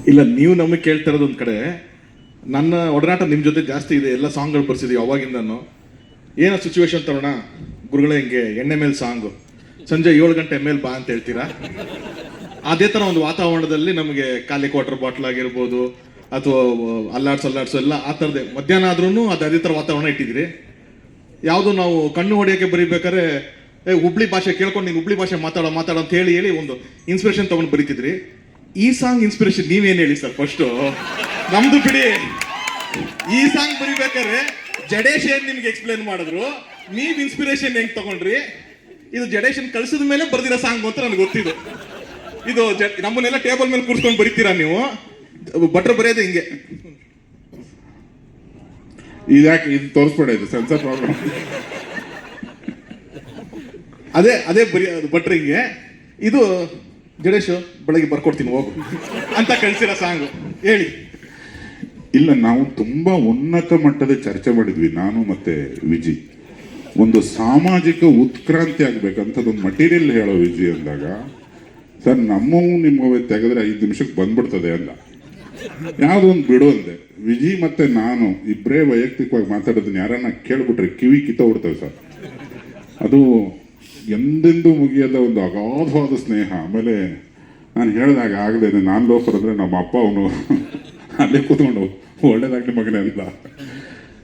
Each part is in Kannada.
ಇಲ್ಲ, ನೀವು ನಮಗೆ ಕೇಳ್ತಾ ಇರೋದು ಒಂದು ಕಡೆ, ನನ್ನ ಒಡನಾಟ ನಿಮ್ಮ ಜೊತೆ ಜಾಸ್ತಿ ಇದೆ, ಎಲ್ಲ ಸಾಂಗ್ಗಳು ಬರ್ಸಿದ್ದೀವಿ ಅವಾಗಿಂದನು. ಏನೋ ಸಿಚುವೇಶನ್ ತರೋಣ ಗುರುಗಳೇ, ಹಿಂಗೆ ಎಣ್ಣೆ ಮೇಲೆ ಸಾಂಗು, ಸಂಜೆ 7 ಗಂಟೆ ಮೇಲೆ ಬಾ ಅಂತ ಹೇಳ್ತೀರಾ. ಅದೇ ಥರ ಒಂದು ವಾತಾವರಣದಲ್ಲಿ ನಮಗೆ ಖಾಲಿ ವಾಟರ್ ಬಾಟ್ಲ್ ಆಗಿರ್ಬೋದು, ಅಥವಾ ಅಲ್ಲಾಡ್ಸು ಎಲ್ಲ ಆ ಥರದೇ ಮಧ್ಯಾಹ್ನ ಆದ್ರೂ ಅದೇ ಥರ ವಾತಾವರಣ ಇಟ್ಟಿದ್ದೀರಿ. ಯಾವುದು ನಾವು ಕಣ್ಣು ಹೊಡೆಯೋಕ್ಕೆ ಬರೀಬೇಕಾದ್ರೆ ಹುಬ್ಳಿ ಭಾಷೆ ಕೇಳ್ಕೊಂಡು ನೀನು ಹುಬ್ಳಿ ಭಾಷೆ ಮಾತಾಡೋ ಅಂತ ಹೇಳಿ ಒಂದು ಇನ್ಸ್ಪಿರೇಷನ್ ತೊಗೊಂಡು ಬರೀತಿದ್ರಿ. ಈ ಸಾಂಗ್ ಇನ್ಸ್ಪಿರೇಷನ್ ನೀವೇನು ಹೇಳಿ ಸರ್ ಫಸ್ಟು? ನಮ್ದು ಬಿಡಿ, ಈ ಸಾಂಗ್ ಬರೀಬೇಕಾದ್ರೆ ಜಡೇಶ್ ಏನ್ ನಿಮ್ಗೆ ಎಕ್ಸ್ಪ್ಲೇನ್ ಮಾಡಿದ್ರು, ನೀವು ಇನ್ಸ್ಪಿರೇಷನ್ ಹೆಂಗ್ ತಗೊಂಡ್ರಿ? ಇದು ಜಡೇಶನ್ ಕಳ್ಸಿದ ಮೇಲೆ ಬರ್ದಿರೋ ಸಾಂಗ್ ಅಂತ ನನಗೆ ಗೊತ್ತಿದ್ದು. ಇದು ನಮ್ಮನ್ನೆಲ್ಲ ಟೇಬಲ್ ಮೇಲೆ ಕೂರ್ಸ್ಕೊಂಡು ಬರೀತೀರಾ ನೀವು? ಭಟ್ರು ಬರೆಯೋದು ಹಿಂಗೆ. ಇದ್ಯಾಕೆ ಇದು ತೋರಿಸ್ಬೇಡ, ಇದು ಸೆನ್ಸರ್ ಪ್ರಾಬ್ಲಮ್. ಅದೇ ಬರೀ ಭಟ್ರು ಹಿಂಗೆ, ಇದು ಜಡೇಶ್ ಬೆಳಗ್ಗೆ ಬರ್ಕೊಡ್ತೀನಿ ಹೋಗು ಅಂತ ಕಳ್ಸಿರೋ ಸಾಂಗು. ಹೇಳಿ. ಇಲ್ಲ, ನಾವು ತುಂಬಾ ಉನ್ನತ ಮಟ್ಟದ ಚರ್ಚೆ ಮಾಡಿದ್ವಿ, ನಾನು ಮತ್ತೆ ವಿಜಿ. ಒಂದು ಸಾಮಾಜಿಕ ಉತ್ಕ್ರಾಂತಿ ಆಗ್ಬೇಕಂತದೊಂದು ಮಟೀರಿಯಲ್ ಹೇಳೋ ವಿಜಿ ಅಂದಾಗ, ಸರ್ ನಮ್ಮವು ನಿಮ್ಮವೇ ತೆಗೆದ್ರೆ 5 ನಿಮಿಷಕ್ಕೆ ಬಂದ್ಬಿಡ್ತದೆ ಅಂದ. ಯಾವುದೋ ಒಂದು ಬಿಡು ಅಂದೆ. ವಿಜಿ ಮತ್ತೆ ನಾನು ಇಬ್ಬರೇ ವೈಯಕ್ತಿಕವಾಗಿ ಮಾತಾಡೋದನ್ನ ಯಾರನ್ನ ಕೇಳ್ಬಿಟ್ರೆ ಕಿವಿ ಕಿತ್ತೋಗ್ಬಿಡ್ತೇವೆ ಸರ್. ಅದು ಎಂದೆಂದೂ ಮುಗಿಯದ ಒಂದು ಅಗಾಧವಾದ ಸ್ನೇಹ. ಆಮೇಲೆ ನಾನು ಹೇಳಿದಾಗ ಆಗದೆ, ನಾನು ಲೋಫರ್ ಅಂದರೆ ನಮ್ಮ ಅಪ್ಪ ಅವನು ಅಲ್ಲೇ ಕೂತ್ಕೊಂಡು ಒಳ್ಳೇದಾಗ್ಲಿ ಮಗನೇ ಅಂತ.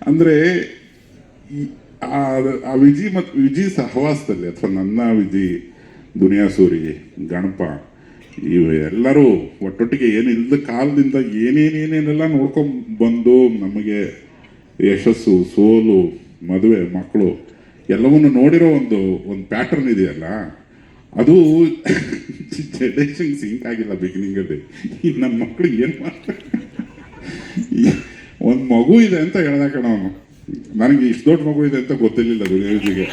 ಅಂದರೆ ಆ ವಿಜಿ ಸಹವಾಸದಲ್ಲಿ, ಅಥವಾ ನನ್ನ ವಿಜಿ, ದುನಿಯಾ ಸೂರಿ, ಗಣಪ, ಇವು ಎಲ್ಲರೂ ಒಟ್ಟೊಟ್ಟಿಗೆ ಏನಿಲ್ಲದ ಕಾಲದಿಂದ ಏನೇನೇನೆಲ್ಲ ನೋಡ್ಕೊಂಡು ಬಂದು ನಮಗೆ ಯಶಸ್ಸು, ಸೋಲು, ಮದುವೆ, ಮಕ್ಕಳು ಎಲ್ಲವನ್ನು ನೋಡಿರೋ ಒಂದು ಪ್ಯಾಟರ್ನ್ ಇದೆಯಲ್ಲ, ಅದು ಜಡೇಶಂಗೆ ಸಿಂಕ್ ಆಗಿಲ್ಲ ಬಿಗಿನಿಂಗಲ್ಲಿ. ಈ ನನ್ನ ಮಕ್ಕಳಿಗೆ ಏನು ಮಾಡ್ತಾರೆ, ಒಂದು ಮಗು ಇದೆ ಅಂತ ಹೇಳ್ದ ಕಣ ಅವನು. ನನಗೆ ಇಷ್ಟು ದೊಡ್ಡ ಮಗು ಇದೆ ಅಂತ ಗೊತ್ತಿರಲಿಲ್ಲ ದುನಿಯಾಜಿಗೆ.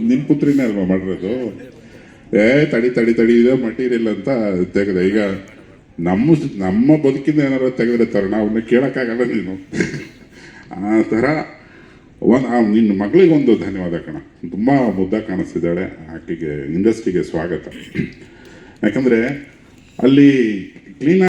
ನಿಮ್ಮ ಪುತ್ರಿನೇ ಅಲ್ವಾ ಮಾಡಿರೋದು? ತಡಿ ಇದೆ ಮಟೀರಿಯಲ್ ಅಂತ ತೆಗೆದೆ. ಈಗ ನಮ್ಮ ಬದುಕಿಂದ ಏನಾರು ತೆಗೆದ್ರೆ ತರೋಣ, ಅವನ್ನ ಕೇಳೋಕ್ಕಾಗಲ್ಲ ನೀನು. ಆ ಥರ ನಿನ್ನ ಮಗಳಿಗೊಂದು ಧನ್ಯವಾದ ಕಣ. ತುಂಬ ಮುದ್ದಾಗಿ ಕಾಣಿಸ್ತಿದ್ದಾಳೆ. ಆಕೆಗೆ ಇಂಡಸ್ಟ್ರಿಗೆ ಸ್ವಾಗತ. ಯಾಕಂದರೆ ಅಲ್ಲಿ ಕ್ಲೀನ್